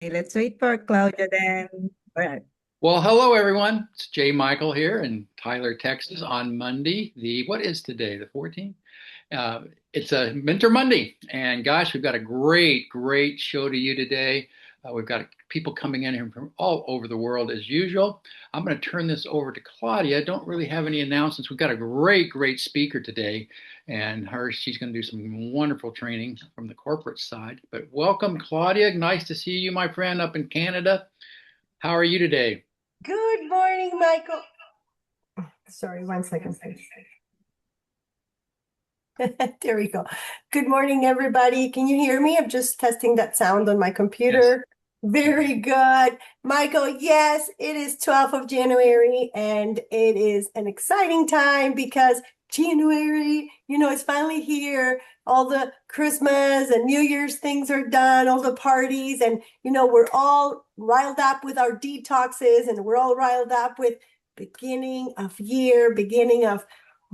Okay, let's wait for Claudia then. All right. Well, hello everyone. It's Jay Michael here in Tyler, Texas on Monday. What is today? The 14th? Uh, it's a Mentor Monday. And gosh, we've got a great show to you today. We've got people coming in here from all over the world as usual. I'm going to turn this over to Claudia. Don't really have any announcements. We've got a great speaker today, and she's going to do some wonderful training from the corporate side. But welcome, Claudia. Nice to see you, my friend, up in Canada. How are you today? Good morning, Michael. Sorry, 1 second, please. There we go. Good morning, everybody. Can you hear me? I'm just testing that sound on my Yes. computer. Very good. Michael, yes, it is 12th of January, and it is an exciting time because January, it's finally here. All the Christmas and New Year's things are done, all the parties, and we're all riled up with our detoxes, and we're all riled up with beginning of year, beginning of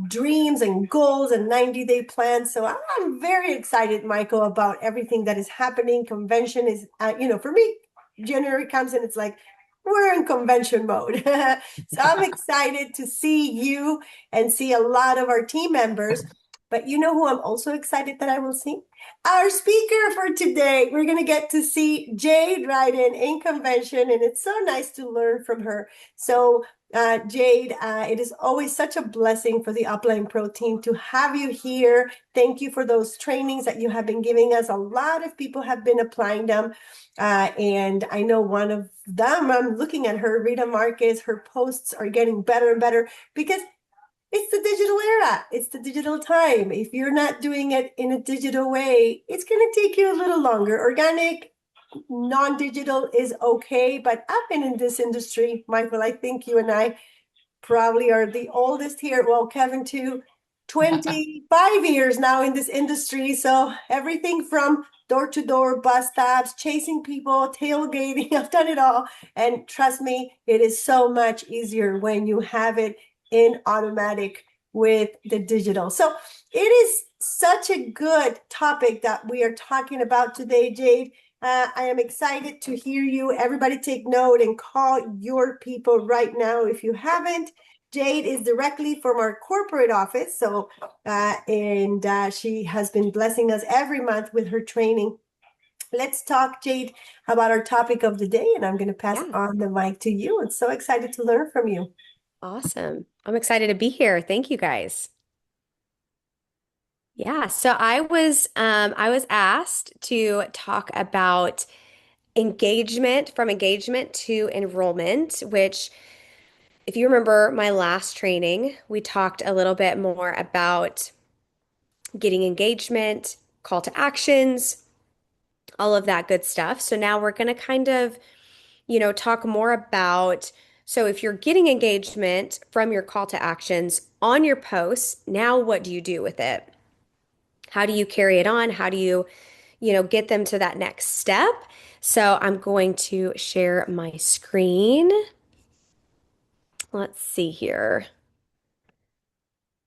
dreams and goals and 90-day plans. So I'm very excited, Michael, about everything that is happening. Convention is, for me, January comes and it's like, we're in convention mode. So I'm excited to see you and see a lot of our team members. But you know who I'm also excited that I will see? Our speaker for today. We're going to get to see Jade Ryden in convention, and it's so nice to learn from her. So Jade, it is always such a blessing for the Upline Pro team to have you here. Thank you for those trainings that you have been giving us. A lot of people have been applying them. And I know one of them, I'm looking at her, Rita Marquez, her posts are getting better and better because it's the digital era. It's the digital time. If you're not doing it in a digital way, it's going to take you a little longer. Organic, non-digital is okay, but I've been in this industry, Michael. I think you and I probably are the oldest here. Well, Kevin too, 25 years now in this industry. So everything from door to door, bus stops, chasing people, tailgating, I've done it all. And trust me, it is so much easier when you have it in automatic with the digital. So it is such a good topic that we are talking about today, Jade. I am excited to hear you. Everybody take note and call your people right now if you haven't. Jade is directly from our corporate office. So, and she has been blessing us every month with her training. Let's talk, Jade, about our topic of the day. And I'm going to pass Yeah, on the mic to you. I'm so excited to learn from you. awesome. I'm excited to be here. Thank you guys. Yeah, so I was asked to talk about engagement from engagement to enrollment, which if you remember my last training, we talked a little bit more about getting engagement, call to actions, all of that good stuff. So now we're going to kind of talk more about so if you're getting engagement from your call to actions on your posts, now what do you do with it? How do you carry it on? How do you get them to that next step? So I'm going to share my screen. Let's see here.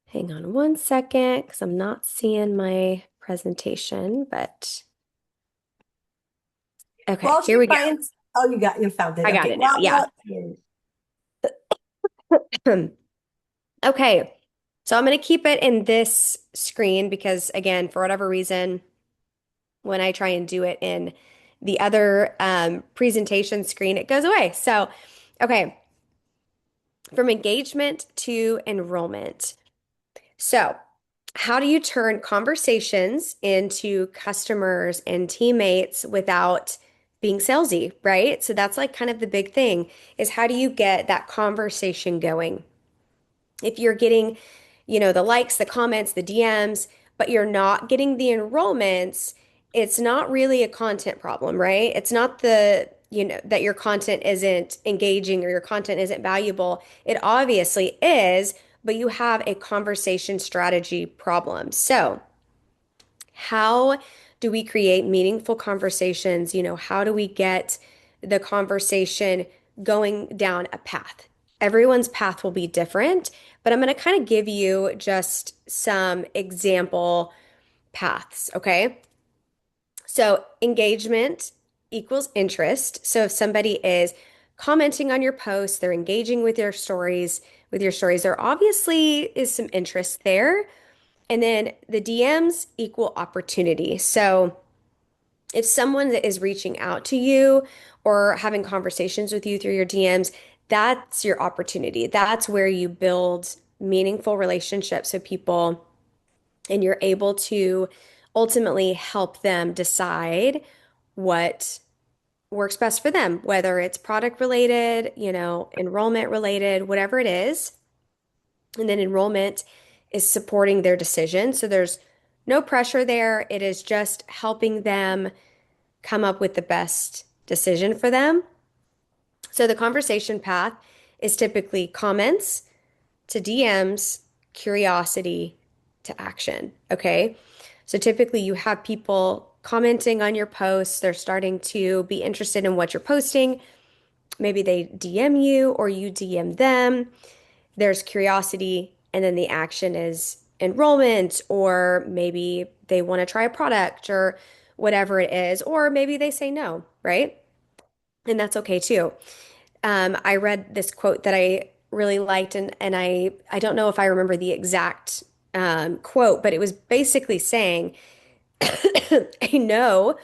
Hang on 1 second because I'm not seeing my presentation, but okay, While here she we go. finds, you found it. I got Okay. it now. Yeah. Okay. So I'm going to keep it in this screen because, again, for whatever reason, when I try and do it in the other presentation screen, it goes away. So, okay, from engagement to enrollment. So, how do you turn conversations into customers and teammates without being salesy, right? So that's like kind of the big thing is how do you get that conversation going? If you're getting, the likes, the comments, the DMs, but you're not getting the enrollments, it's not really a content problem, right? It's not that your content isn't engaging or your content isn't valuable. It obviously is, but you have a conversation strategy problem. So, how do we create meaningful conversations? How do we get the conversation going down a path? Everyone's path will be different, but I'm going to kind of give you just some example paths, okay? So, engagement equals interest. So if somebody is commenting on your posts, they're engaging with your stories, there obviously is some interest there. And then the DMs equal opportunity. So if someone that is reaching out to you or having conversations with you through your DMs, that's your opportunity. That's where you build meaningful relationships with people and you're able to ultimately help them decide what works best for them, whether it's product related, enrollment related, whatever it is. And then enrollment is supporting their decision. So there's no pressure there. It is just helping them come up with the best decision for them. So the conversation path is typically comments to DMs, curiosity to action. Okay. So typically you have people commenting on your posts. They're starting to be interested in what you're posting. Maybe they DM you or you DM them. There's curiosity, and then the action is enrollment, or maybe they want to try a product or whatever it is, or maybe they say no, right? And that's okay too. I read this quote that I really liked, and I don't know if I remember the exact quote, but it was basically saying a no,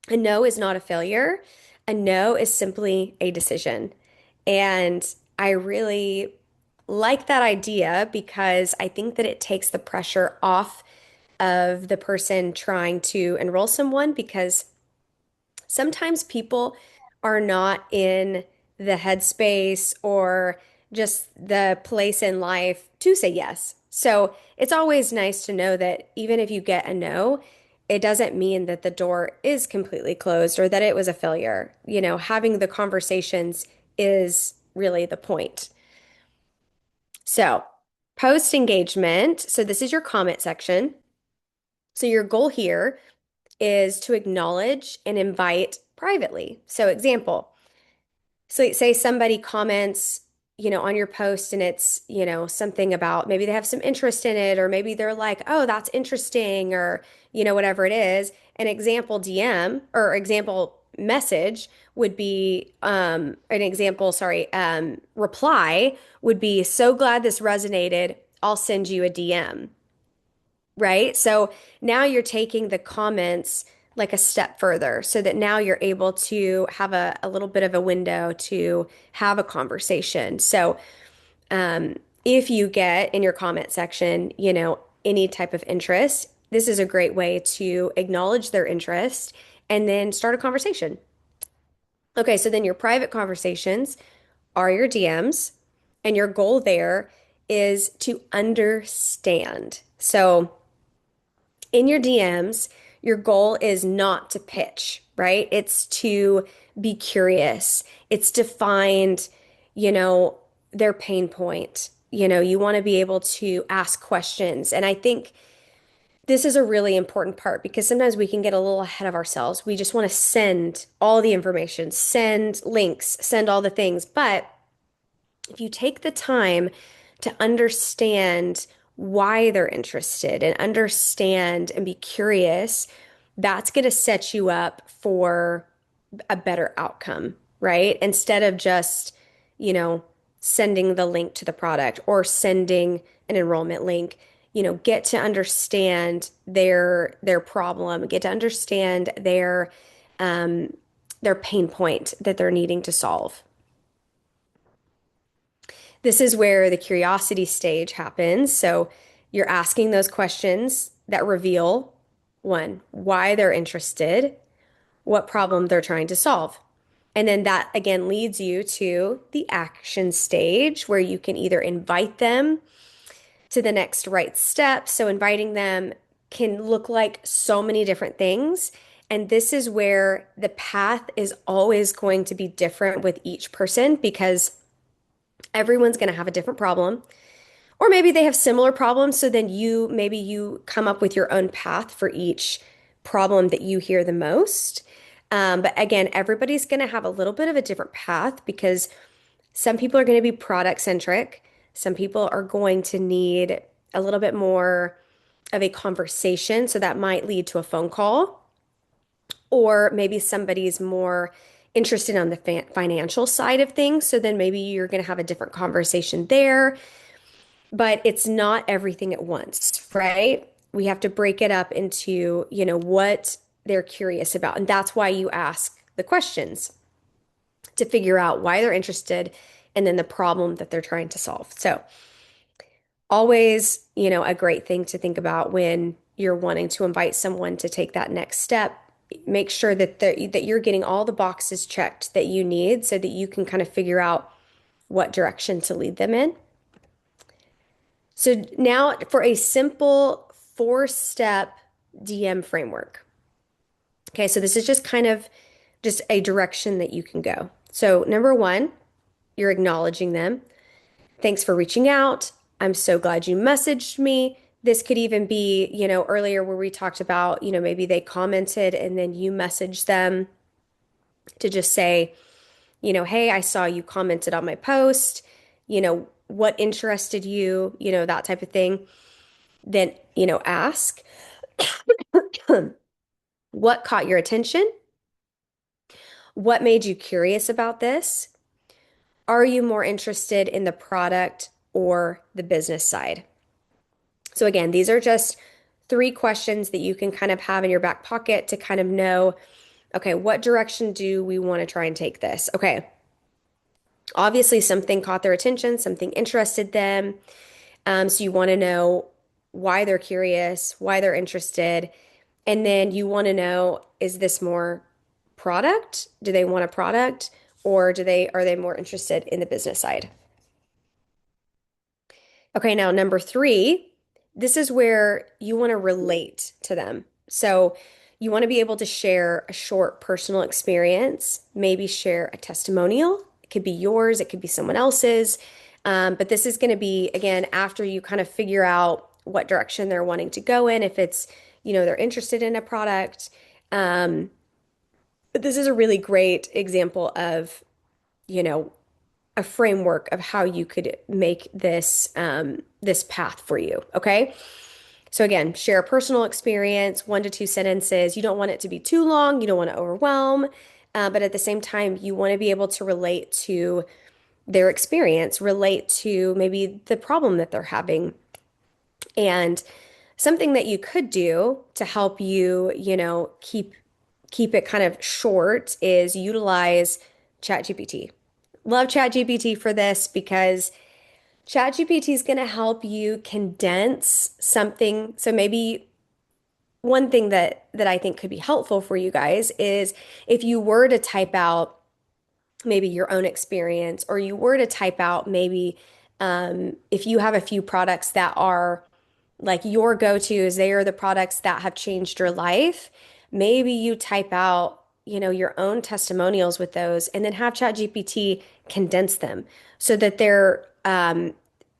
a no is not a failure. A no is simply a decision. And I really like that idea because I think that it takes the pressure off of the person trying to enroll someone because sometimes people are not in the headspace or just the place in life to say yes. So it's always nice to know that even if you get a no, it doesn't mean that the door is completely closed or that it was a failure. Having the conversations is really the point. So, post engagement. So, this is your comment section. So, your goal here is to acknowledge and invite privately. So, example, so say somebody comments, on your post and it's, something about maybe they have some interest in it, or maybe they're like, oh, that's interesting, or, whatever it is. An example DM or example message would be an example, sorry, reply would be so glad this resonated. I'll send you a DM, right? So now you're taking the comments like a step further so that now you're able to have a little bit of a window to have a conversation. So if you get in your comment section, any type of interest, this is a great way to acknowledge their interest and then start a conversation. Okay, so then your private conversations are your DMs, and your goal there is to understand. So in your DMs, your goal is not to pitch, right? It's to be curious. It's to find, their pain point. You want to be able to ask questions. And I think this is a really important part because sometimes we can get a little ahead of ourselves. We just want to send all the information, send links, send all the things. But if you take the time to understand why they're interested and understand and be curious, that's going to set you up for a better outcome, right? Instead of just, sending the link to the product or sending an enrollment link, get to understand their problem, get to understand their pain point that they're needing to solve. This is where the curiosity stage happens. So you're asking those questions that reveal one, why they're interested, what problem they're trying to solve. And then that again leads you to the action stage where you can either invite them to the next right step. So inviting them can look like so many different things. And this is where the path is always going to be different with each person because everyone's going to have a different problem. Or maybe they have similar problems. So then maybe you come up with your own path for each problem that you hear the most. But again, everybody's going to have a little bit of a different path because some people are going to be product centric. Some people are going to need a little bit more of a conversation. So that might lead to a phone call. Or maybe somebody's more interested on the financial side of things. So then maybe you're going to have a different conversation there. But it's not everything at once, right? We have to break it up into, what they're curious about. And that's why you ask the questions to figure out why they're interested and then the problem that they're trying to solve. So, always, a great thing to think about when you're wanting to invite someone to take that next step. Make sure that you're getting all the boxes checked that you need so that you can kind of figure out what direction to lead them in. So now for a simple 4-step DM framework. Okay, so this is just kind of just a direction that you can go. So number 1, you're acknowledging them. Thanks for reaching out. I'm so glad you messaged me. This could even be, earlier where we talked about, maybe they commented and then you messaged them to just say, hey, I saw you commented on my post, what interested you, that type of thing. Then, ask what caught your attention? What made you curious about this? Are you more interested in the product or the business side? So again, these are just 3 questions that you can kind of have in your back pocket to kind of know, okay, what direction do we want to try and take this? Okay. Obviously, something caught their attention, something interested them. So you want to know why they're curious, why they're interested. And then you want to know, is this more product? Do they want a product? Or are they more interested in the business side? Okay, now number 3, this is where you want to relate to them. So you want to be able to share a short personal experience, maybe share a testimonial. It could be yours, it could be someone else's. But this is going to be, again, after you kind of figure out what direction they're wanting to go in, if it's, they're interested in a product. But this is a really great example of, a framework of how you could make this path for you. Okay. So again, share a personal experience, 1 to 2 sentences. You don't want it to be too long. You don't want to overwhelm. But at the same time, you want to be able to relate to their experience, relate to maybe the problem that they're having. And something that you could do to help you, keep it kind of short is utilize ChatGPT. Love ChatGPT for this because ChatGPT is going to help you condense something. So maybe one thing that I think could be helpful for you guys is if you were to type out maybe your own experience, or you were to type out maybe if you have a few products that are like your go-tos, they are the products that have changed your life. Maybe you type out, your own testimonials with those and then have ChatGPT condense them so that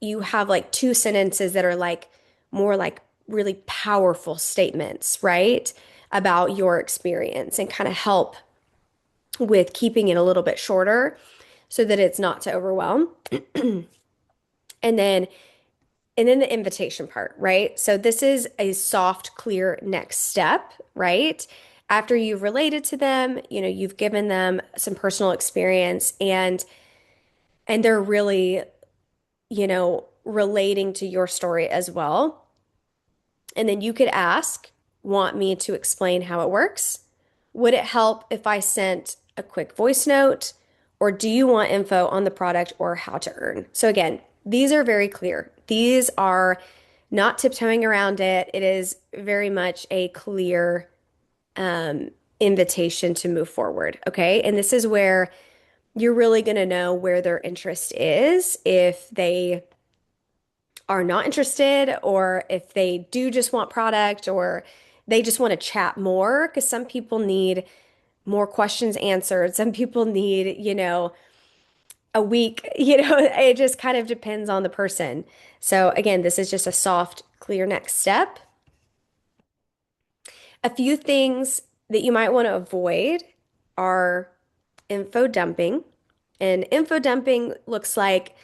you have like 2 sentences that are like more like really powerful statements, right? About your experience and kind of help with keeping it a little bit shorter so that it's not to overwhelm. And then the invitation part, right? So this is a soft, clear next step, right? After you've related to them, you've given them some personal experience and they're really, relating to your story as well. And then you could ask, want me to explain how it works? Would it help if I sent a quick voice note? Or do you want info on the product or how to earn? So again, these are very clear. These are not tiptoeing around it. It is very much a clear invitation to move forward. Okay. And this is where you're really going to know where their interest is if they are not interested, or if they do just want product, or they just want to chat more, because some people need more questions answered. Some people need, a week, it just kind of depends on the person. So again, this is just a soft, clear next step. A few things that you might want to avoid are info dumping. And info dumping looks like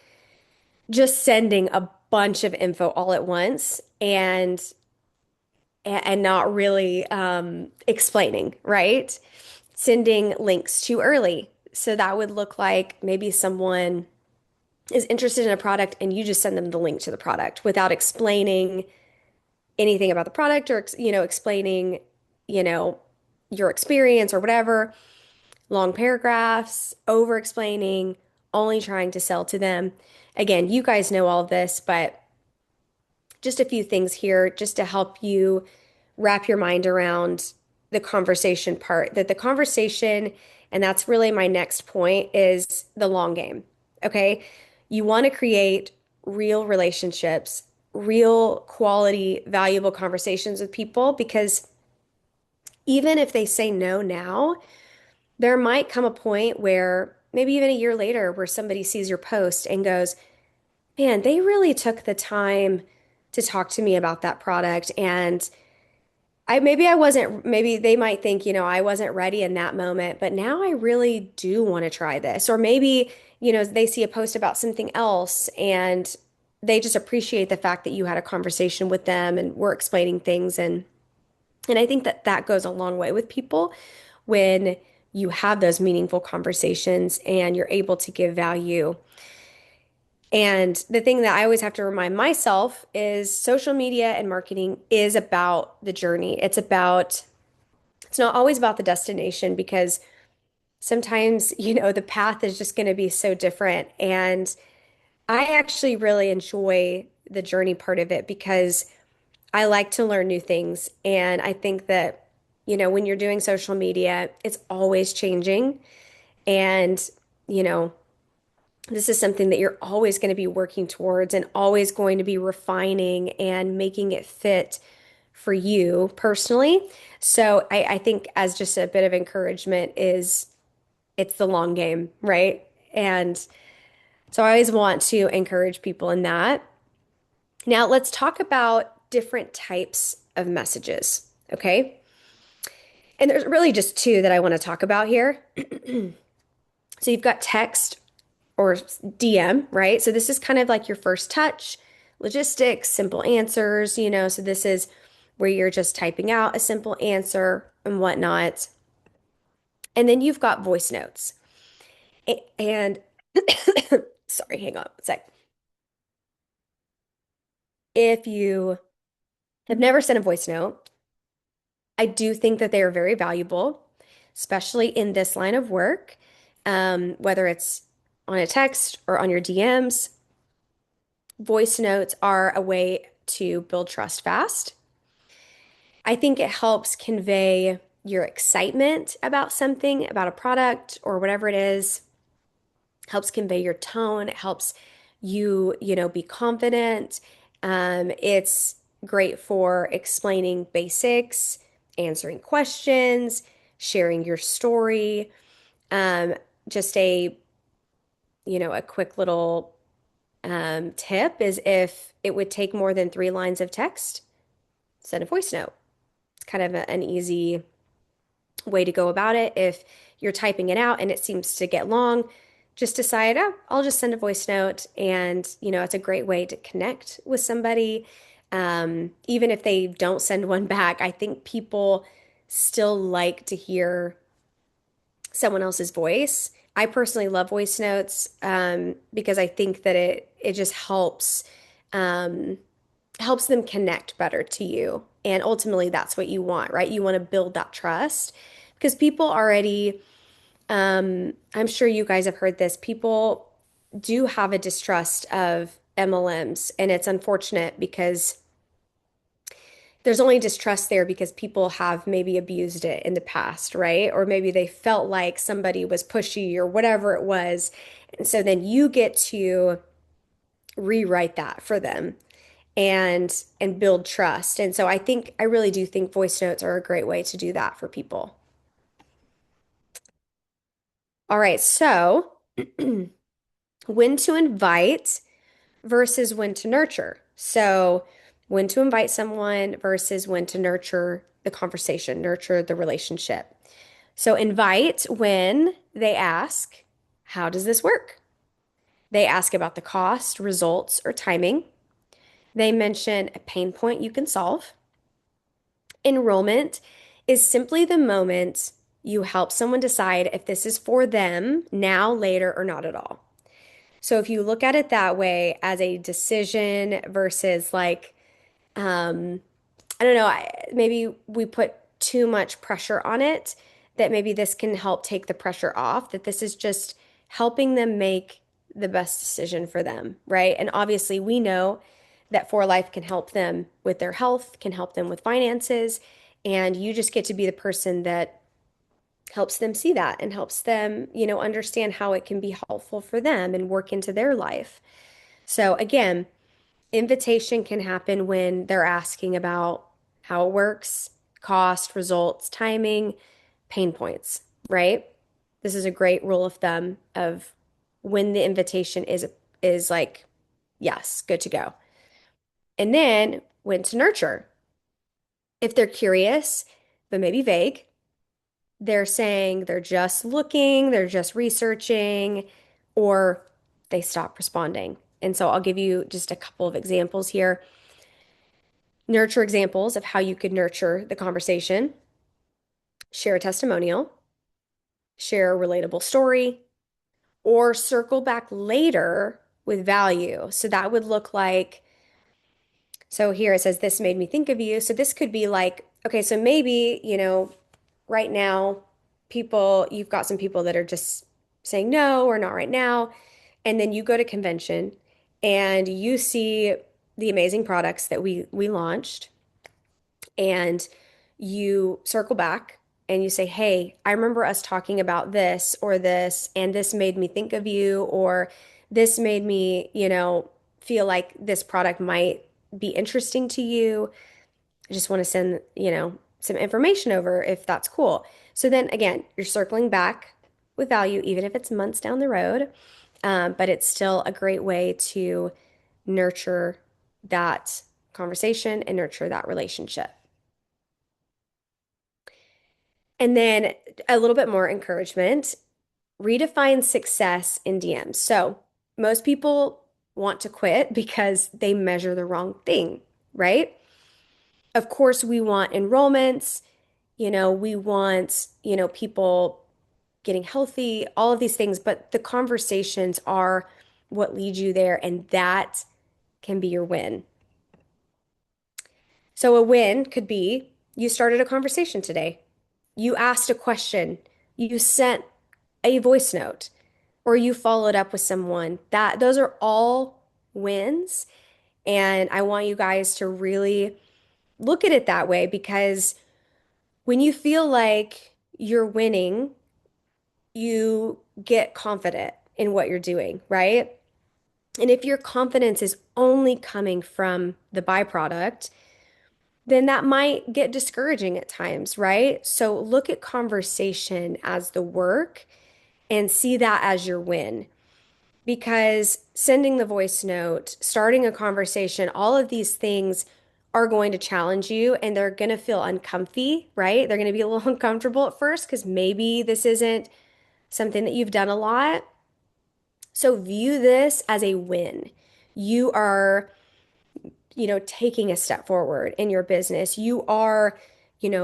just sending a bunch of info all at once. And and not really explaining, right? Sending links too early. So that would look like maybe someone is interested in a product and you just send them the link to the product without explaining anything about the product or, explaining, you know, your experience or whatever. Long paragraphs, over explaining, only trying to sell to them. Again, you guys know all of this, but just a few things here just to help you wrap your mind around the conversation part. That the conversation, and that's really my next point, is the long game. Okay. You want to create real relationships, real quality, valuable conversations with people because even if they say no now, there might come a point where maybe even a year later where somebody sees your post and goes, man, they really took the time to talk to me about that product. And maybe I wasn't, maybe they might think, I wasn't ready in that moment, but now I really do want to try this. Or maybe, they see a post about something else and they just appreciate the fact that you had a conversation with them and were explaining things. And I think that that goes a long way with people when you have those meaningful conversations and you're able to give value. And the thing that I always have to remind myself is social media and marketing is about the journey. It's not always about the destination because sometimes, the path is just going to be so different. And I actually really enjoy the journey part of it because I like to learn new things. And I think that, when you're doing social media, it's always changing. And, you know, this is something that you're always going to be working towards and always going to be refining and making it fit for you personally. So I think as just a bit of encouragement is it's the long game, right? And so I always want to encourage people in that. Now let's talk about different types of messages, okay? And there's really just two that I want to talk about here. So you've got text or DM, right? So this is kind of like your first touch, logistics, simple answers, so this is where you're just typing out a simple answer and whatnot. And then you've got voice notes. And sorry, hang on a sec. If you have never sent a voice note, I do think that they are very valuable, especially in this line of work, whether it's on a text or on your DMs. Voice notes are a way to build trust fast. I think it helps convey your excitement about something, about a product or whatever it is. Helps convey your tone. It helps you, be confident. It's great for explaining basics, answering questions, sharing your story. Just a quick little tip is if it would take more than 3 lines of text, send a voice note. It's kind of an easy way to go about it. If you're typing it out and it seems to get long, just decide, oh, I'll just send a voice note. And, it's a great way to connect with somebody. Even if they don't send one back, I think people still like to hear someone else's voice. I personally love voice notes because I think that it just helps them connect better to you. And ultimately, that's what you want, right? You want to build that trust because people already, I'm sure you guys have heard this, people do have a distrust of MLMs. And it's unfortunate because there's only distrust there because people have maybe abused it in the past, right? Or maybe they felt like somebody was pushy or whatever it was. And so then you get to rewrite that for them and build trust. And so I really do think voice notes are a great way to do that for people. All right, so when to invite versus when to nurture. So when to invite someone versus when to nurture the conversation, nurture the relationship. So invite when they ask, how does this work? They ask about the cost, results, or timing. They mention a pain point you can solve. Enrollment is simply the moment you help someone decide if this is for them now, later, or not at all. So if you look at it that way as a decision versus like, I don't know, maybe we put too much pressure on it, that maybe this can help take the pressure off, that this is just helping them make the best decision for them, right? And obviously, we know that For Life can help them with their health, can help them with finances, and you just get to be the person that helps them see that and helps them, understand how it can be helpful for them and work into their life. So again, invitation can happen when they're asking about how it works, cost, results, timing, pain points, right? This is a great rule of thumb of when the invitation is like, yes, good to go. And then when to nurture. If they're curious, but maybe vague, they're saying they're just looking, they're just researching, or they stop responding. And so I'll give you just a couple of examples here. Nurture examples of how you could nurture the conversation. Share a testimonial, share a relatable story, or circle back later with value. So that would look like, so here it says, this made me think of you. So this could be like, okay, so maybe, right now, you've got some people that are just saying no or not right now. And then you go to convention and you see the amazing products that we launched, and you circle back and you say, hey, I remember us talking about this or this, and this made me think of you, or this made me, feel like this product might be interesting to you. I just want to send, some information over if that's cool. So then again, you're circling back with value, even if it's months down the road. But it's still a great way to nurture that conversation and nurture that relationship. And then a little bit more encouragement, redefine success in DMs. So most people want to quit because they measure the wrong thing, right? Of course, we want enrollments, we want, people getting healthy, all of these things, but the conversations are what lead you there, and that can be your win. So a win could be you started a conversation today. You asked a question, you sent a voice note, or you followed up with someone. Those are all wins. And I want you guys to really look at it that way, because when you feel like you're winning, you get confident in what you're doing, right? And if your confidence is only coming from the byproduct, then that might get discouraging at times, right? So look at conversation as the work and see that as your win. Because sending the voice note, starting a conversation, all of these things are going to challenge you, and they're going to feel uncomfy, right? They're going to be a little uncomfortable at first because maybe this isn't something that you've done a lot. So view this as a win. You are, taking a step forward in your business. You are,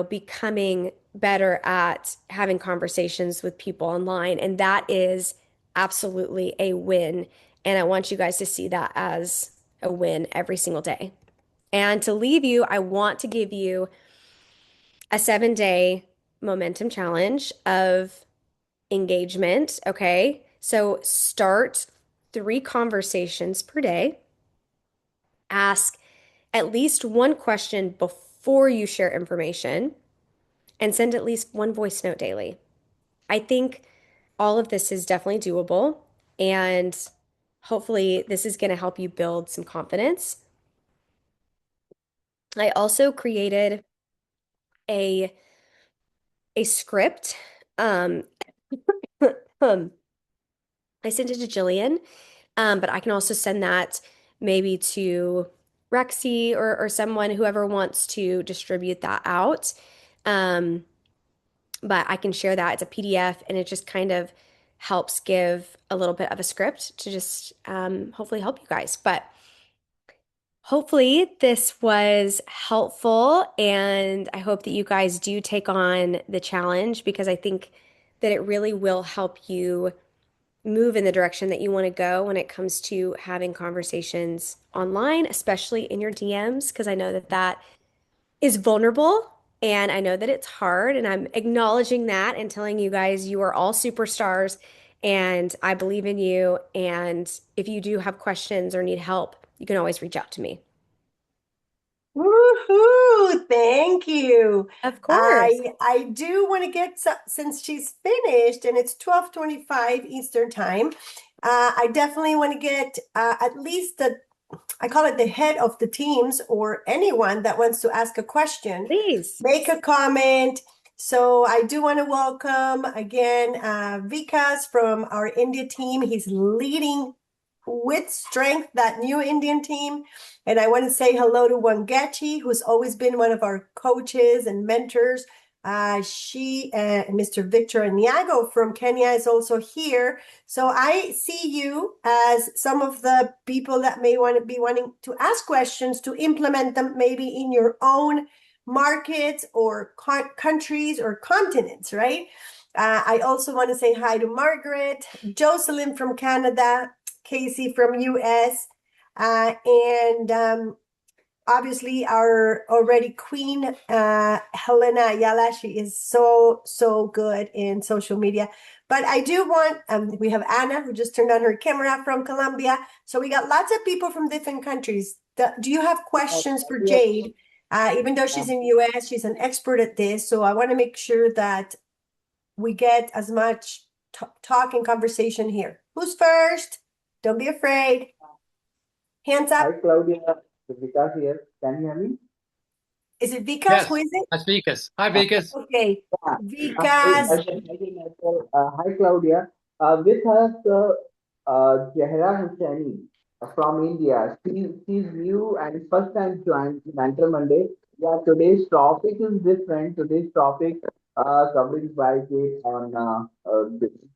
becoming better at having conversations with people online. And that is absolutely a win. And I want you guys to see that as a win every single day. And to leave you, I want to give you a 7-day momentum challenge of engagement. Okay. So start 3 conversations per day. Ask at least one question before you share information, and send at least one voice note daily. I think all of this is definitely doable, and hopefully this is going to help you build some confidence. I also created a script. I sent it to Jillian, but I can also send that maybe to Rexy or someone, whoever wants to distribute that out. Um, but I can share that. It's a PDF, and it just kind of helps give a little bit of a script to just hopefully help you guys. But Hopefully, this was helpful, and I hope that you guys do take on the challenge because I think that it really will help you move in the direction that you want to go when it comes to having conversations online, especially in your DMs, because I know that that is vulnerable and I know that it's hard. And I'm acknowledging that and telling you guys you are all superstars and I believe in you. And if you do have questions or need help, you can always reach out to me. Woohoo! Thank you. Of course. I do want to get since she's finished and it's 12:25 Eastern time. I definitely want to get at least I call it the head of the teams or anyone that wants to ask a question, Please. make a comment. So I do want to welcome again Vikas from our India team. He's leading with strength that new Indian team. And I want to say hello to Wangechi, who's always been one of our coaches and mentors. Mr. Victor Niago from Kenya is also here. So I see you as some of the people that may want to be wanting to ask questions to implement them maybe in your own markets or countries or continents, right? I also want to say hi to Margaret, Jocelyn from Canada, Casey from US, and obviously our already queen, Helena Ayala. She is so good in social media. But I do want, we have Anna who just turned on her camera from Colombia. So we got lots of people from different countries. Do you have questions for Jade? Even though she's in US, she's an expert at this. So I want to make sure that we get as much talk and conversation here. Who's first? Don't be afraid. Hands up. Hi, Claudia. Vikas here. Can you hear me? Is it Vikas? Yes, Who is it? that's Vikas. Hi, Vikas. Okay. Yeah. Vikas. Hi, Claudia. With us, Jahra Hussaini from India. She's new and first time joined Mentor Monday. Yeah, today's topic is different. Today's topic coverage by Jade on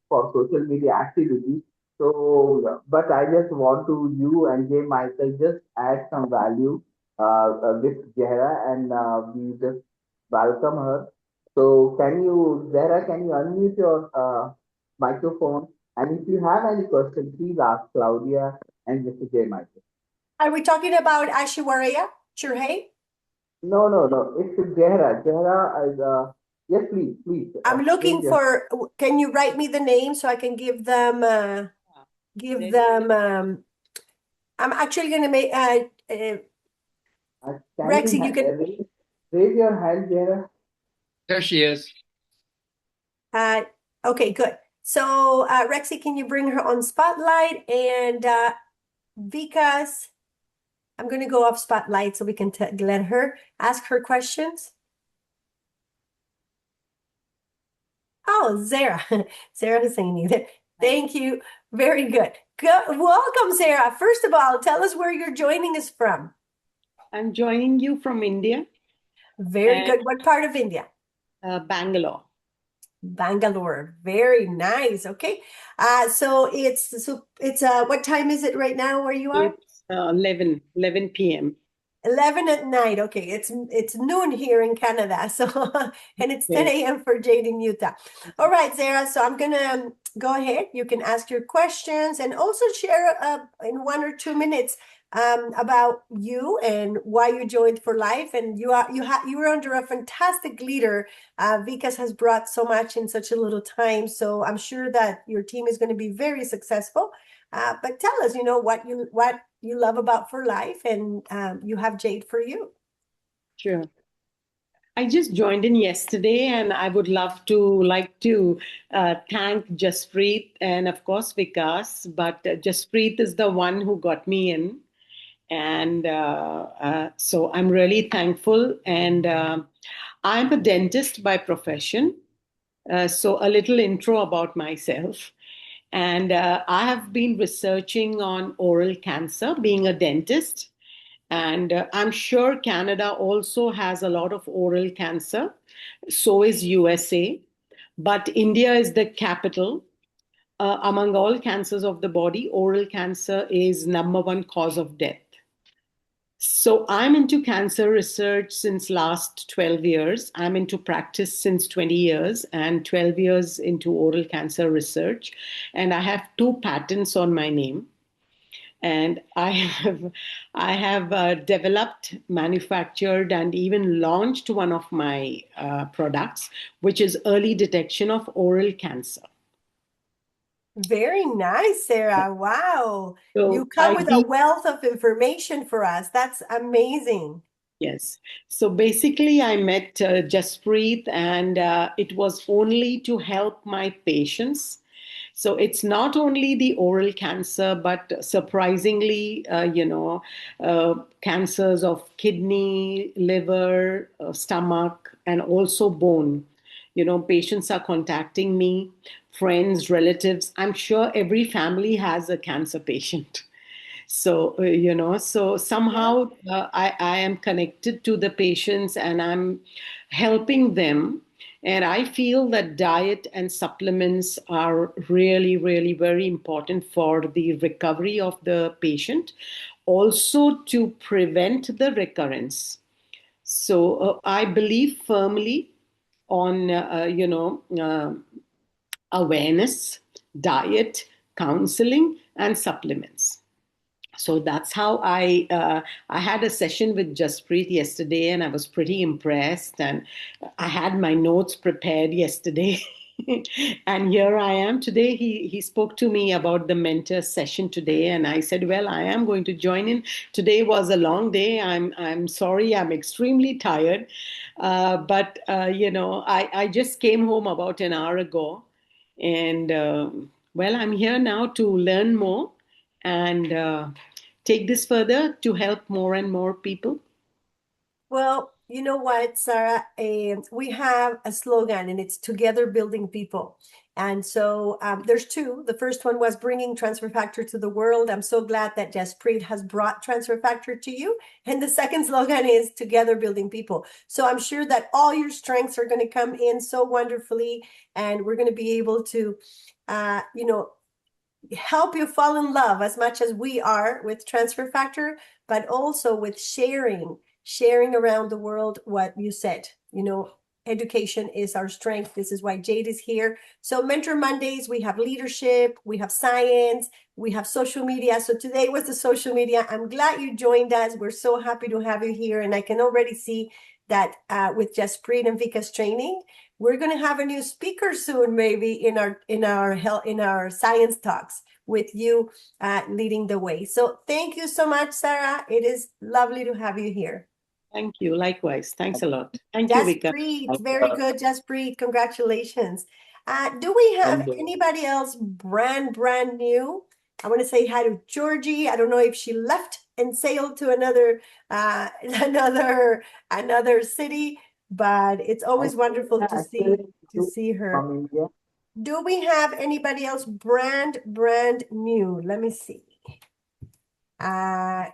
for social media activity. So, but I just want to you and Jay Michael just add some value with Jahra and we just welcome her. So Zahra, can you unmute your microphone? And if you have any questions, please ask Claudia and Mr. J. Michael. Are we talking about Ashwarya Churhay? No. It's Zahra. Zahra is, yes, please. I'm looking please, for, can you write me the name so I can give them, I'm actually going to make, Rexy, you can, raise your hand, Zahra. There she is. okay, good. So, Rexy, can you bring her on spotlight? And Vikas, I'm going to go off spotlight so we can let her ask her questions. Oh, Zara. Zara Hussaini there. Thank you. Very good. Welcome, Zara. First of all, tell us where you're joining us from. I'm joining you from India, Very good. What part of India? Bangalore. Bangalore. Very nice. Okay. So it's what time is it right now where you are? It's 11 p.m. 11 at night. Okay, it's noon here in Canada. So and it's 10 a.m. for Jade in Utah. All right, Zara. So I'm gonna go ahead. You can ask your questions and also share in 1 or 2 minutes about you and why you joined for life. And you were under a fantastic leader. Vikas has brought so much in such a little time. So I'm sure that your team is going to be very successful. But tell us, what you love about for life, and you have Jade for you. Sure. I just joined in yesterday, and I would like to thank Jaspreet and of course Vikas. But Jaspreet is the one who got me in, and so I'm really thankful. And I'm a dentist by profession, so a little intro about myself. And I have been researching on oral cancer, being a dentist. And I'm sure Canada also has a lot of oral cancer. So is USA. But India is the capital. Among all cancers of the body, oral cancer is #1 cause of death. So I'm into cancer research since last 12 years. I'm into practice since 20 years and 12 years into oral cancer research. And I have 2 patents on my name. And I have developed, manufactured, and even launched one of my products, which is early detection of oral cancer. Very nice, Sarah. Wow. You So come with a wealth of information for us. That's amazing. yes. So basically, I met Jaspreet, and it was only to help my patients. So it's not only the oral cancer, but surprisingly, cancers of kidney, liver, stomach, and also bone. Patients are contacting me, friends, relatives. I'm sure every family has a cancer patient. So, so somehow I am connected to the patients and I'm helping them. And I feel that diet and supplements are really, really very important for the recovery of the patient, also to prevent the recurrence. So I believe firmly on, awareness, diet, counseling, and supplements. So that's how I had a session with Jaspreet yesterday, and I was pretty impressed. And I had my notes prepared yesterday, and here I am today. He spoke to me about the mentor session today, and I said, "Well, I am going to join in." Today was a long day. I'm sorry. I'm extremely tired, but I just came home about an hour ago, and well, I'm here now to learn more and take this further to help more and more people. Well, you know what, Sarah? We have a slogan and it's together building people. And so there's two. The first one was bringing transfer factor to the world. I'm so glad that Jaspreet has brought transfer factor to you. And the second slogan is together building people. So I'm sure that all your strengths are going to come in so wonderfully, and we're going to be able to, help you fall in love as much as we are with transfer factor, but also with sharing around the world what you said. Education is our strength. This is why Jade is here. So Mentor Mondays, we have leadership, we have science, we have social media. So today was the social media. I'm glad you joined us. We're so happy to have you here. And I can already see that with Jaspreet and Vika's training, we're going to have a new speaker soon, maybe in our science talks with you leading the way. So thank you so much, Sarah. It is lovely to have you here. Thank you. Likewise. Thanks a lot. Thank you, Vika. Jaspreet, very good, Jaspreet. Congratulations. Do we have anybody else brand new? I want to say hi to Georgie. I don't know if she left and sailed to another city, but it's always wonderful to see her. From India. Do we have anybody else brand new? Let me see. All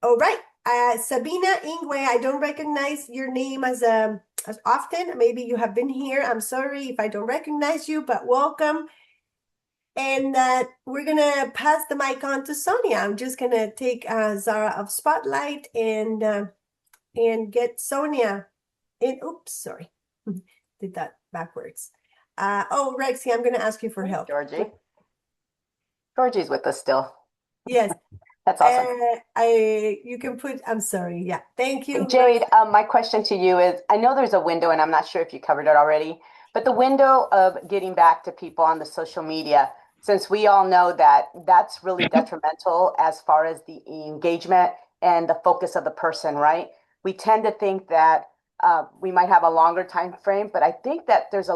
right. Sabina Ingwe, I don't recognize your name as often. Maybe you have been here. I'm sorry if I don't recognize you, but welcome. And we're gonna pass the mic on to Sonia. I'm just gonna take Zara of Spotlight and get Sonia in. Oops, sorry, did that backwards. Rexy, I'm gonna ask you for help. Georgie's with us still. Yes. That's awesome. You can put, I'm sorry. Yeah. Thank you. Jade, my question to you is, I know there's a window and I'm not sure if you covered it already, but the window of getting back to people on the social media, since we all know that that's really detrimental as far as the engagement and the focus of the person, right? We tend to think that we might have a longer time frame, but I think that there's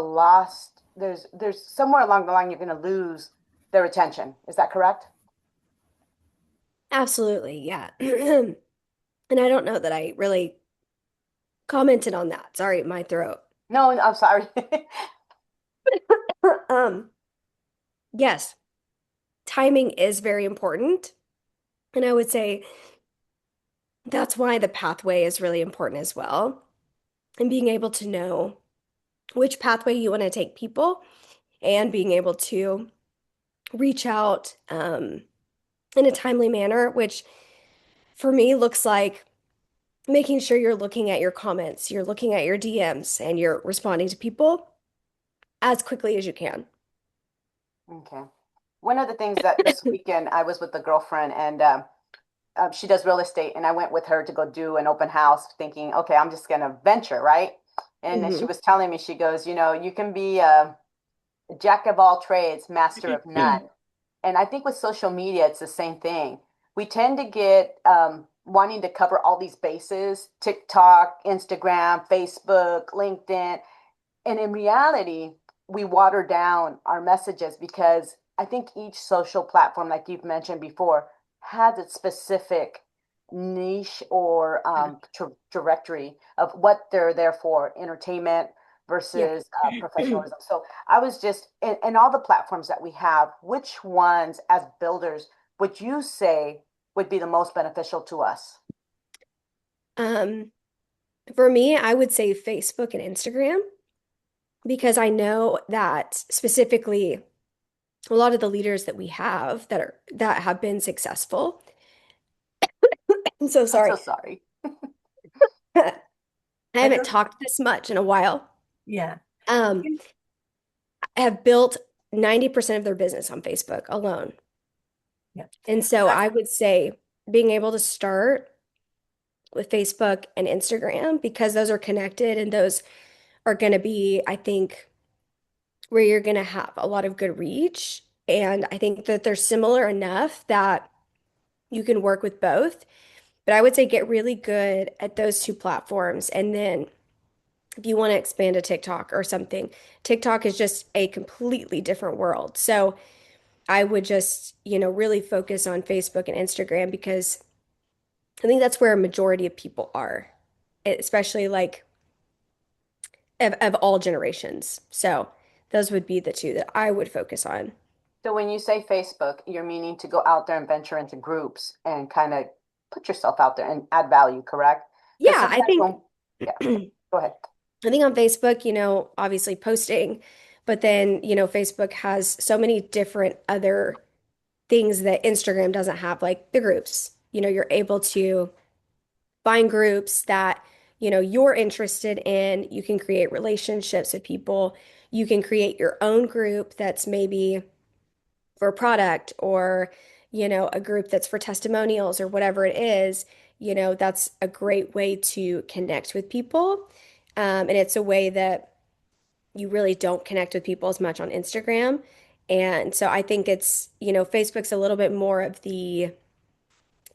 there's somewhere along the line you're going to lose their attention. Is that correct? Absolutely, yeah. And I don't know that I really commented on that. Sorry, my throat. No, I'm sorry. Yes, timing is very important. And I would say that's why the pathway is really important as well. And being able to know which pathway you want to take people and being able to reach out in a timely manner, which for me looks like making sure you're looking at your comments, you're looking at your DMs, and you're responding to people as quickly as you can. Okay. One of the things that this weekend I was with a girlfriend and she does real estate, and I went with her to go do an open house thinking, okay, I'm just going to venture, right? And then she was telling me, she goes, you know, you can be a jack of all trades, master of none. And I think with social media, it's the same thing. We tend to get wanting to cover all these bases, TikTok, Instagram, Facebook, LinkedIn. And in reality, we water down our messages because I think each social platform, like you've mentioned before, has its specific niche or directory of what they're there for, entertainment versus professionalism. So I was just, in all the platforms that we have, which ones as builders would you say would be the most beneficial to us? For me, I would say Facebook and Instagram because I know that specifically a lot of the leaders that we have that have been successful. I'm so I'm sorry. so sorry. I haven't talked this much in a while. Yeah. Have built 90% of their business on Facebook alone. Yeah. And so I would say being able to start with Facebook and Instagram because those are connected and those are going to be, I think, where you're going to have a lot of good reach. And I think that they're similar enough that you can work with both. But I would say get really good at those two platforms. And then if you want to expand to TikTok or something, TikTok is just a completely different world. So I would just, really focus on Facebook and Instagram because I think that's where a majority of people are, especially like of all generations. So those would be the two that I would focus on. So when you say Facebook, you're meaning to go out there and venture into groups and kind of put yourself out there and add value, correct? Yeah, I think Go ahead. I think on Facebook, obviously posting, but then, Facebook has so many different other things that Instagram doesn't have, like the groups. You're able to find groups that, you're interested in. You can create relationships with people. You can create your own group that's maybe for a product or, a group that's for testimonials or whatever it is. That's a great way to connect with people. And it's a way that you really don't connect with people as much on Instagram. And so I think it's, Facebook's a little bit more of the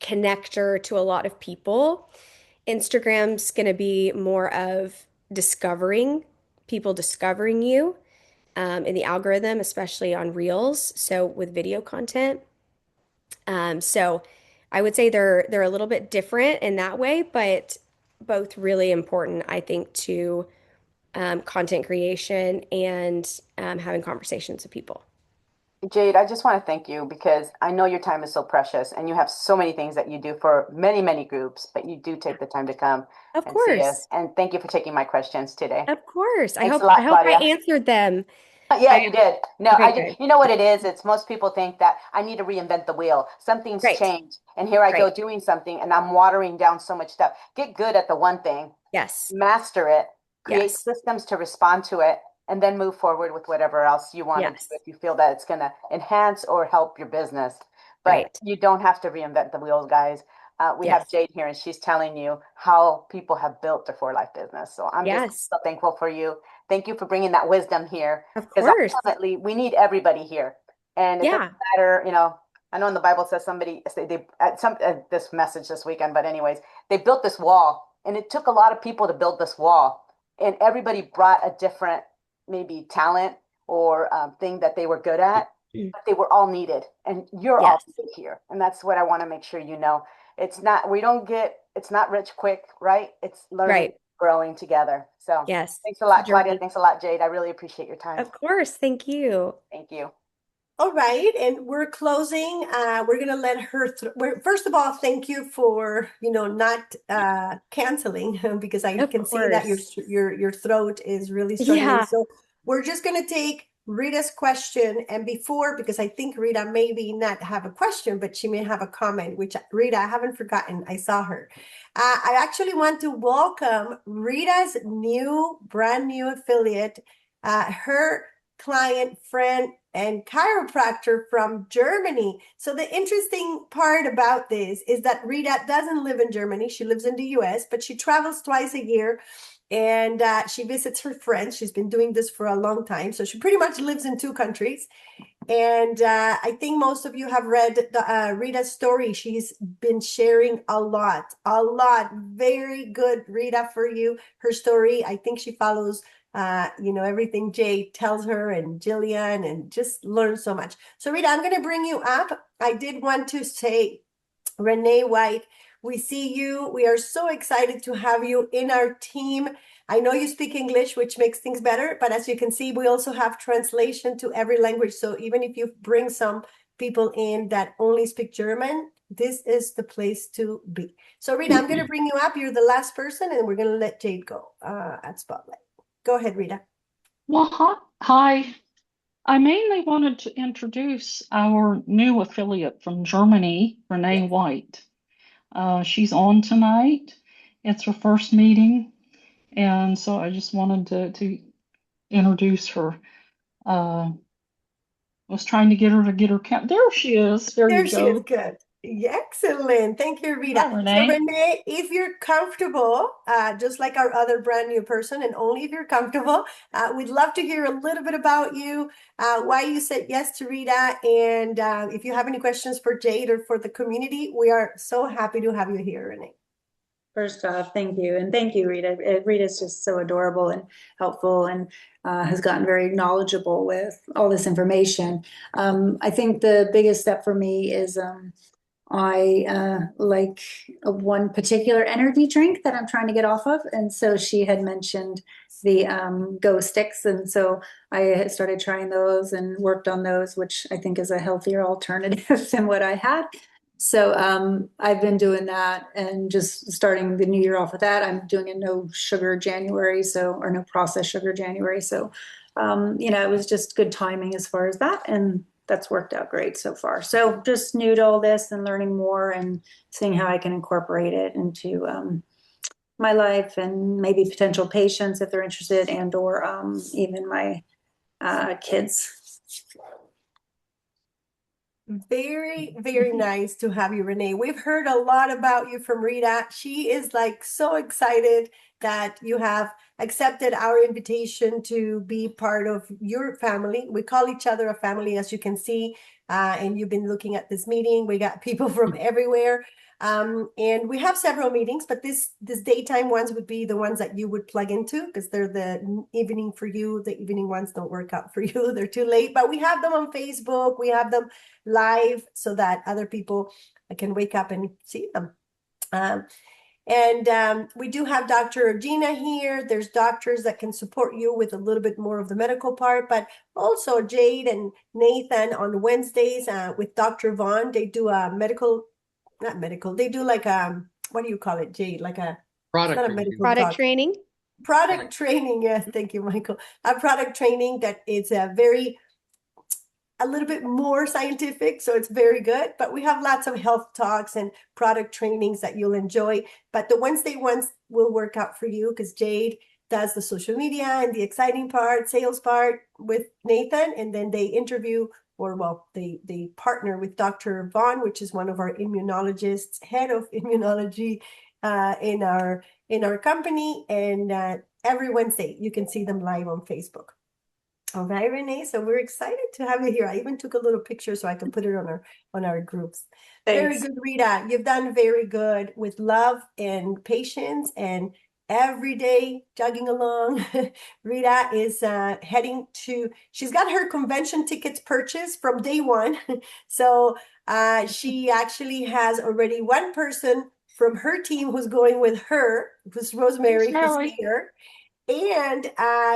connector to a lot of people. Instagram's going to be more of people discovering you in the algorithm, especially on Reels, so with video content. So I would say they're a little bit different in that way, but both really important, I think, to content creation and having conversations with people. Jade, I just want to thank you because I know your time is so precious and you have so many things that you do for many, many groups, but you do take the time to come Of and see us. course. And thank you for taking my questions today. Of course. I Thanks hope a lot, I hope I Claudia. answered them. Yeah, you did. No, Okay, good. you know what it is? It's most people think that I need to reinvent the wheel. Something's Right. changed. And here I go Right. doing something and I'm watering down so much stuff. Get good at the one thing, Yes. master it, create Yes. systems to respond to it, and then move forward with whatever else you want to do Yes. if you feel that it's going to enhance or help your business. But Right. you don't have to reinvent the wheels, guys. We have Yes. Jade here, and she's telling you how people have built their for-life business. So I'm Yes. just so thankful for you. Thank you for bringing that wisdom here. Of Because course. ultimately, we need everybody here. And it Yeah. doesn't matter, I know in the Bible says they at this message this weekend, but anyways, they built this wall, and it took a lot of people to build this wall, and everybody brought a different maybe talent or thing that they were good at, but they were all needed, and you're all Yes. needed here, and that's what I want to make sure you know. It's not it's not rich quick, right? It's learning, Right. growing together. So Yes. thanks a lot, It's a journey. Claudia. Thanks a lot, Jade. I really appreciate your time. Of course. Thank you. Thank you. All right, and we're closing. We're gonna let her. First of all, thank you for not canceling because I Of can see that course. your throat is really struggling. Yeah. So we're just gonna take Rita's question. And before, because I think Rita maybe not have a question, but she may have a comment, which Rita, I haven't forgotten. I saw her. I actually want to welcome Rita's brand new affiliate, her client, friend, and chiropractor from Germany. So the interesting part about this is that Rita doesn't live in Germany. She lives in the US, but she travels twice a year and she visits her friends. She's been doing this for a long time. So she pretty much lives in 2 countries. And I think most of you have read Rita's story. She's been sharing a lot. Very good, Rita, for you. Her story, I think she follows everything Jay tells her and Jillian, and just learn so much. So Rita, I'm going to bring you up. I did want to say, Renee White, we see you. We are so excited to have you in our team. I know you speak English, which makes things better, but as you can see, we also have translation to every language. So even if you bring some people in that only speak German, this is the place to be. So Rita, I'm going to bring you up. You're the last person, and we're going to let Jade go at Spotlight. Go ahead, Rita. Well, hi. I mainly wanted to introduce our new affiliate from Germany, Renee White. She's on tonight. It's her first meeting, and so I just wanted to introduce her. Was trying to get her count. There she is. There you she is. go. Good. Excellent. Thank you, Rita. Hi, Renee. So Renee, if you're comfortable, just like our other brand new person, and only if you're comfortable, we'd love to hear a little bit about you, why you said yes to Rita, and if you have any questions for Jade or for the community, we are so happy to have you here, Renee. First off, thank you. And thank you, Rita. Rita's just so adorable and helpful, and has gotten very knowledgeable with all this information. I think the biggest step for me is I like one particular energy drink that I'm trying to get off of. And so she had mentioned the Go Sticks. And so I started trying those and worked on those, which I think is a healthier alternative than what I had. So I've been doing that and just starting the new year off with that. I'm doing a no sugar January, or no processed sugar January. So, it was just good timing as far as that. And that's worked out great so far. So just new to all this and learning more and seeing how I can incorporate it into my life and maybe potential patients if they're interested, and or even my kids. Very, very nice to have you, Renee. We've heard a lot about you from Rita. She is like so excited that you have accepted our invitation to be part of your family. We call each other a family, as you can see, and you've been looking at this meeting. We got people from everywhere. And we have several meetings, but this daytime ones would be the ones that you would plug into, because they're the evening for you. The evening ones don't work out for you. They're too late, but we have them on Facebook. We have them live so that other people can wake up and see them. And we do have Dr. Gina here. There's doctors that can support you with a little bit more of the medical part, but also Jade and Nathan on Wednesdays with Dr. Vaughn. They do a they do like what do you call it, Jade? Like a product training. Product training, yes, thank you, Michael. A product training that is a little bit more scientific, so it's very good. But we have lots of health talks and product trainings that you'll enjoy. But the Wednesday ones will work out for you because Jade does the social media and the exciting part, sales part with Nathan, and then they interview, or well, they partner with Dr. Vaughn, which is one of our immunologists, head of immunology in our company. And every Wednesday you can see them live on Facebook. All right, Renee. So we're excited to have you here. I even took a little picture so I can put it on our groups. Thanks. Very good, Rita. You've done very good with love and patience and every day jogging along. Rita is she's got her convention tickets purchased from day one. So she actually has already one person from her team who's going with her, who's Rosemary, who's here. And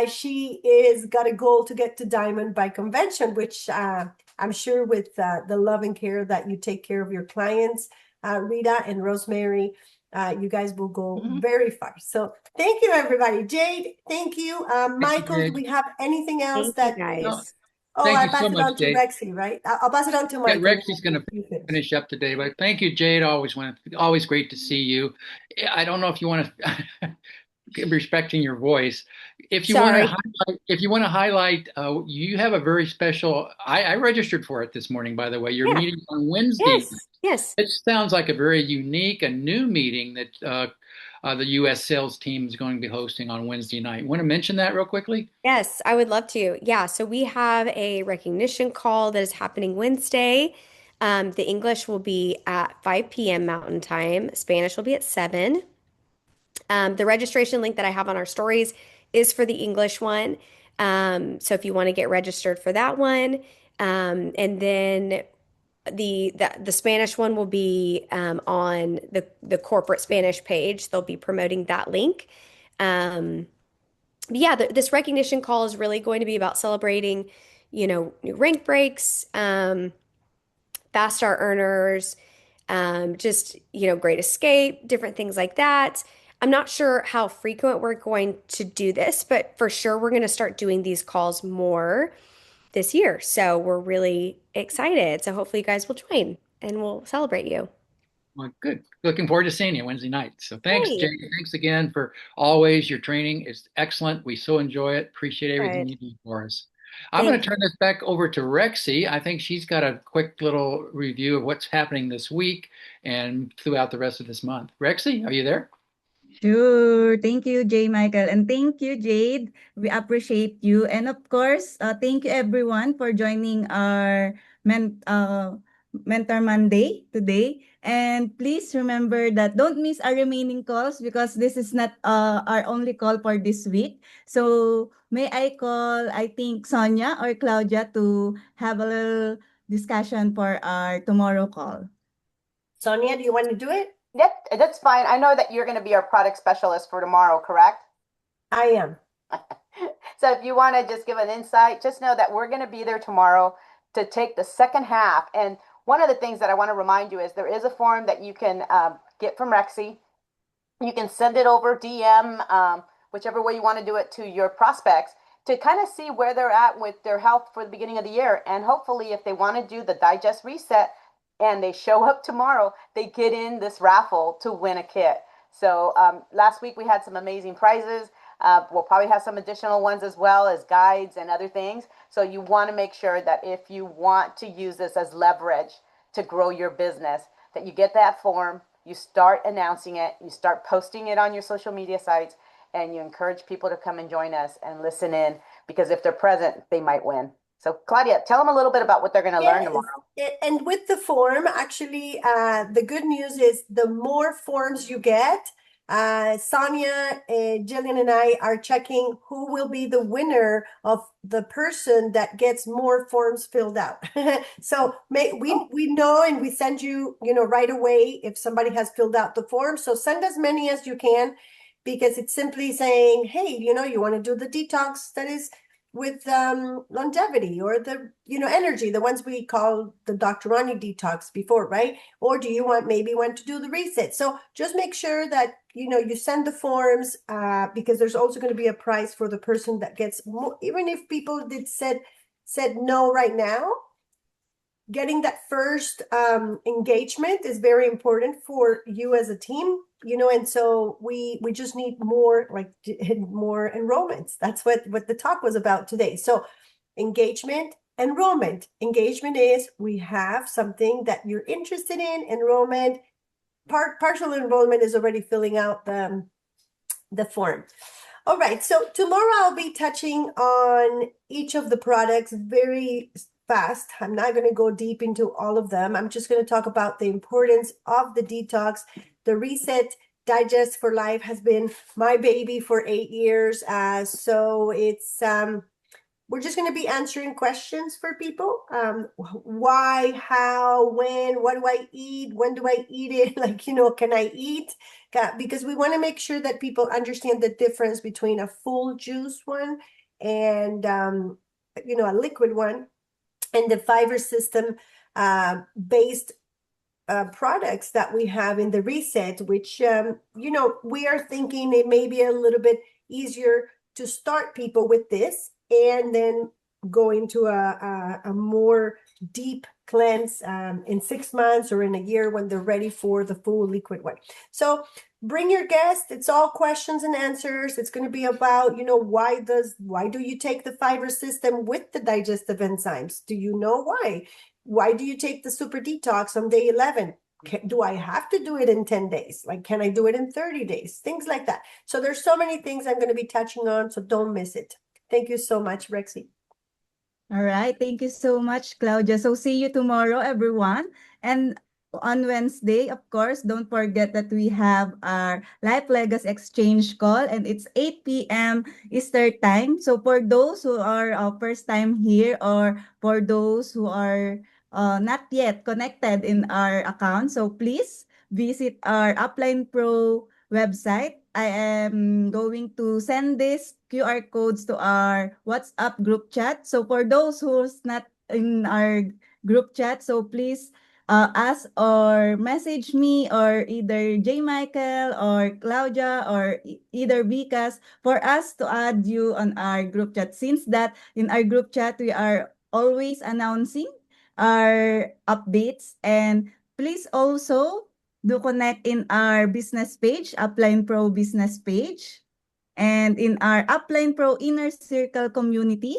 she is got a goal to get to Diamond by convention, which I'm sure with the love and care that you take care of your clients, Rita and Rosemary, you guys will go very far. So thank you, everybody. Jade, thank you. Michael, do we have anything else Thank you, guys. Oh, Thank I you pass so it much, on to Jade. Rexy, right? I'll pass it on to Yeah, Michael. Rexy's going to finish up today, but thank you, Jade. Always great to see you. I don't know if you want to respecting your voice. If you want to Sorry. highlight, you have a very special. I registered for it this morning, by the way. Your Yeah. meeting on Wednesday. Yes. It sounds like a very unique, a new meeting that the U.S. sales team is going to be hosting on Wednesday night. Want to mention that real quickly? Yes, I would love to. Yeah, so we have a recognition call that is happening Wednesday. The English will be at 5 p.m. Mountain Time. Spanish will be at 7. The registration link that I have on our stories is for the English one. So if you want to get registered for that one, and then the Spanish one will be on the corporate Spanish page. They'll be promoting that link. But yeah, this recognition call is really going to be about celebrating, new rank breaks, fast start earners, just, great escape, different things like that. I'm not sure how frequent we're going to do this, but for sure we're going to start doing these calls more this year. So we're really excited. So hopefully you guys will join and we'll celebrate you. Well, good. Looking forward to seeing you Wednesday night. So thanks, Great. Jay. Thanks again for always. Your training is excellent. We so enjoy it. Appreciate everything Good. you do for us. I'm going Thank to turn this back over to Rexy. I think she's got a quick little review of what's happening this week and throughout the rest of this month. Rexy, are you there? Sure. Thank you, J. Michael. And thank you, Jade. We appreciate you. And of course, thank you everyone for joining our Mentor Monday today. And please remember that don't miss our remaining calls because this is not our only call for this week. So may I call, I think, Sonia or Claudia to have a little discussion for our tomorrow call. Sonia, do you want to do it? Yep, that's fine. I know that you're going to be our product specialist for tomorrow, correct? I am. So if you want to just give an insight, just know that we're going to be there tomorrow to take the second half. And one of the things that I want to remind you is there is a form that you can get from Rexy. You can send it over DM, whichever way you want to do it, to your prospects to kind of see where they're at with their health for the beginning of the year. And hopefully, if they want to do the digest reset and they show up tomorrow, they get in this raffle to win a kit. So last week we had some amazing prizes. We'll probably have some additional ones as well as guides and other things. So you want to make sure that if you want to use this as leverage to grow your business, that you get that form, you start announcing it, you start posting it on your social media sites, and you encourage people to come and join us and listen in, because if they're present, they might win. So Claudia, tell them a little bit about what they're going to learn tomorrow. And with the form, actually, the good news is the more forms you get, Sonia, Jillian, and I are checking who will be the winner of the person that gets more forms filled out. So we know, and we send you, right away if somebody has filled out the form. So send as many as you can, because it's simply saying, hey, you want to do the detox that is with longevity, or the energy, the ones we call the Dr. Ronnie detox before, right? Or do you want to do the reset? So just make sure that you send the forms, because there's also going to be a prize for the person that gets more. Even if people said no right now, getting that first engagement is very important for you as a team, and so we just need more, more enrollments. That's what the talk was about today. So engagement, enrollment. Engagement is we have something that you're interested in. Enrollment, partial enrollment is already filling out the form. All right, so tomorrow I'll be touching on each of the products very fast. I'm not going to go deep into all of them. I'm just going to talk about the importance of the detox. The Reset Digest for Life has been my baby for 8 years. So it's we're just going to be answering questions for people. Why, how, when, what do I eat? When do I eat it? Can I eat? Because we want to make sure that people understand the difference between a full juice one and, a liquid one, and the fiber system based products that we have in the Reset, which, we are thinking it may be a little bit easier to start people with this, and then go into a more deep cleanse in 6 months or in a year when they're ready for the full liquid one. So bring your guest. It's all questions and answers. It's going to be about, why do you take the fiber system with the digestive enzymes? Do you know why? Why do you take the super detox on day 11? Do I have to do it in 10 days? Like, can I do it in 30 days? Things like that. So there's so many things I'm going to be touching on, so don't miss it. Thank you so much, Rexy. All right. Thank you so much, Claudia. So see you tomorrow, everyone. And on Wednesday, of course, don't forget that we have our Life Legacy Exchange call, and it's 8 p.m. Eastern Time. So for those who are first time here, or for those who are not yet connected in our account, so please visit our Upline Pro website. I am going to send this QR codes to our WhatsApp group chat. So for those who's not in our group chat, so please ask or message me, or either J. Michael or Claudia, or either Vicas, for us to add you on our group chat. Since that in our group chat, we are always announcing our updates. And please also do connect in our business page, Upline Pro business page, and in our Upline Pro Inner Circle community,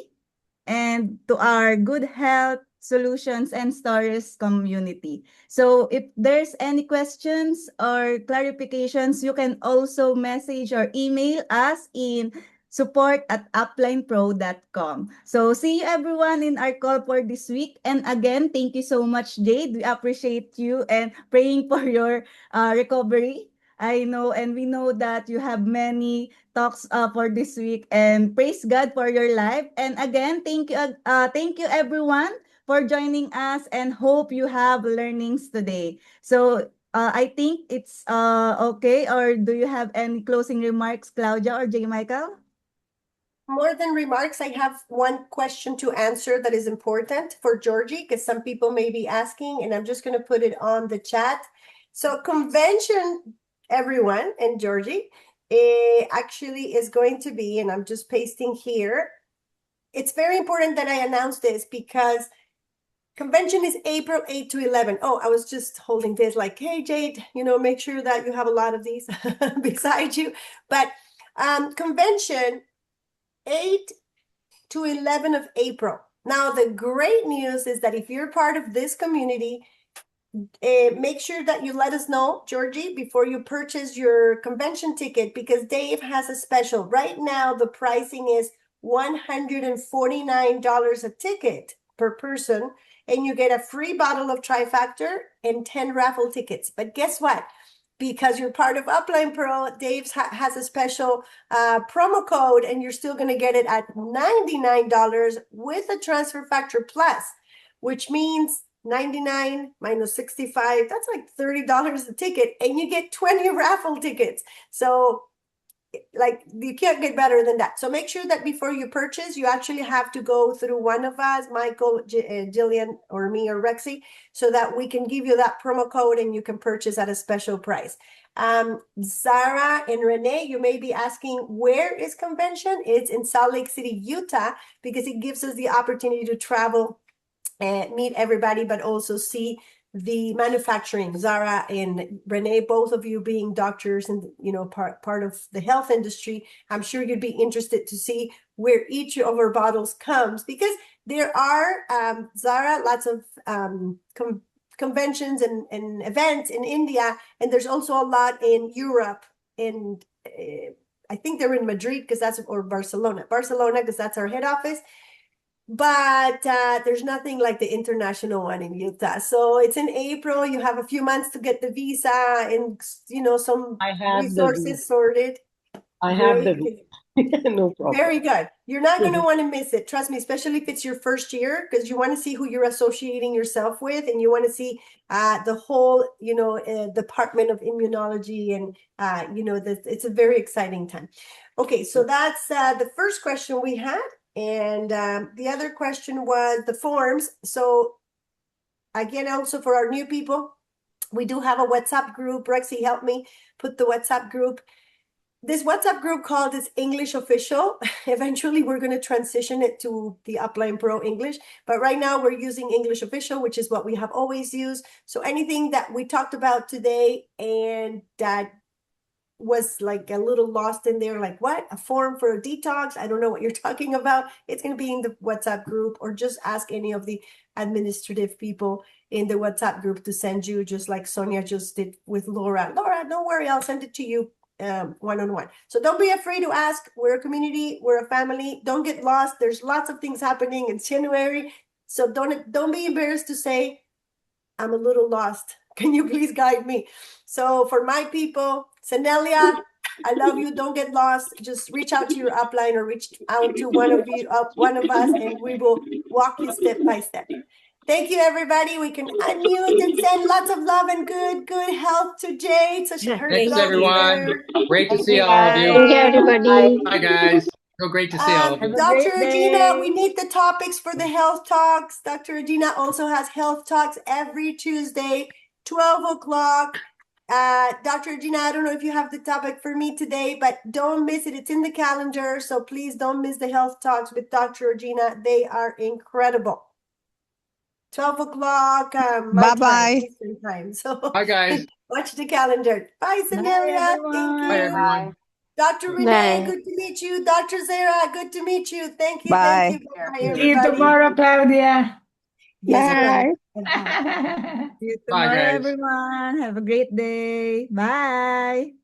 and to our Good Health Solutions and Stories community. So if there's any questions or clarifications, you can also message or email us in support@uplinepro.com. So see you everyone in our call for this week. And again, thank you so much, Jade. We appreciate you and praying for your recovery. I know, and we know that you have many talks for this week, and praise God for your life. And again, thank you everyone for joining us, and hope you have learnings today. So I think it's okay. Or do you have any closing remarks, Claudia or J. Michael? More than remarks, I have one question to answer that is important for Georgie, because some people may be asking, and I'm just going to put it on the chat. So convention, everyone, and Georgie, actually is going to be, and I'm just pasting here. It's very important that I announce this because convention is April 8 to 11. Oh, I was just holding this like, hey, Jade, make sure that you have a lot of these beside you. But convention 8 to 11 of April. Now, the great news is that if you're part of this community, make sure that you let us know, Georgie, before you purchase your convention ticket, because Dave has a special. Right now, the pricing is $149 a ticket per person, and you get a free bottle of Trifactor and 10 raffle tickets. But guess what? Because you're part of Upline Pro, Dave has a special promo code, and you're still going to get it at $99 with a transfer factor plus, which means 99 minus 65, that's like $30 a ticket, and you get 20 raffle tickets. So like, you can't get better than that. So make sure that before you purchase, you actually have to go through one of us, Michael, Jillian, or me, or Rexy, so that we can give you that promo code and you can purchase at a special price. Zara and Renee, you may be asking, where is convention? It's in Salt Lake City, Utah, because it gives us the opportunity to travel and meet everybody, but also see the manufacturing. Zara and Renee, both of you being doctors and part of the health industry, I'm sure you'd be interested to see where each of our bottles comes, because there are, Zara, lots of conventions and events in India, and there's also a lot in Europe, and I think they're in Madrid or Barcelona because that's our head office. But there's nothing like the international one in Utah. So it's in April. You have a few months to get the visa and, some resources sorted. I have the visa. No problem. Very good. You're not going to want to miss it. Trust me, especially if it's your first year, because you want to see who you're associating yourself with, and you want to see the whole, department of immunology, and, it's a very exciting time. Okay, so that's the first question we had. And the other question was the forms. So again, also for our new people, we do have a WhatsApp group. Rexy, help me put the WhatsApp group. this WhatsApp group called is English Official. Eventually, we're going to transition it to the Upline Pro English. But right now, we're using English Official, which is what we have always used. So anything that we talked about today and that was like a little lost in there, like what? A form for a detox? I don't know what you're talking about. It's going to be in the WhatsApp group, or just ask any of the administrative people in the WhatsApp group to send you, just like Sonia just did with Laura. Laura, don't worry, I'll send it to you one-on-one. So don't be afraid to ask. We're a community, we're a family. Don't get lost. There's lots of things happening in January. So don't be embarrassed to say, I'm a little lost. Can you please guide me? So for my people, Senelia, I love you. Don't get lost. Just reach out to your upline or reach out to one of us, and we will walk you step by step. Thank you, everybody. We can unmute and send lots of love and good health to Jade. So her Thanks, glow everyone. here. Great to Thank see you, all of you. guys. Thank you, everybody. Bye, guys. So great to see all of Have you. a Dr. great Regina, we day. need the topics for the health talks. Dr. Regina also has health talks every Tuesday, 12 o'clock. Dr. Regina, I don't know if you have the topic for me today, but don't miss it. It's in the calendar. So please don't miss the health talks with Dr. Regina. They are incredible. 12 o'clock, my time, Eastern time. So Bye, guys. watch the calendar. Bye, Bye, Senelia. Thank everyone. Bye, you. everyone. Dr. Renee, Bye. good to meet you. Dr. Zara, good to meet you. Thank you. Bye. Thank you. Bye, See you everybody. tomorrow, Claudia. Yes, ma'am. Bye. See you Bye, tomorrow, guys. everyone. Have a great day. Bye.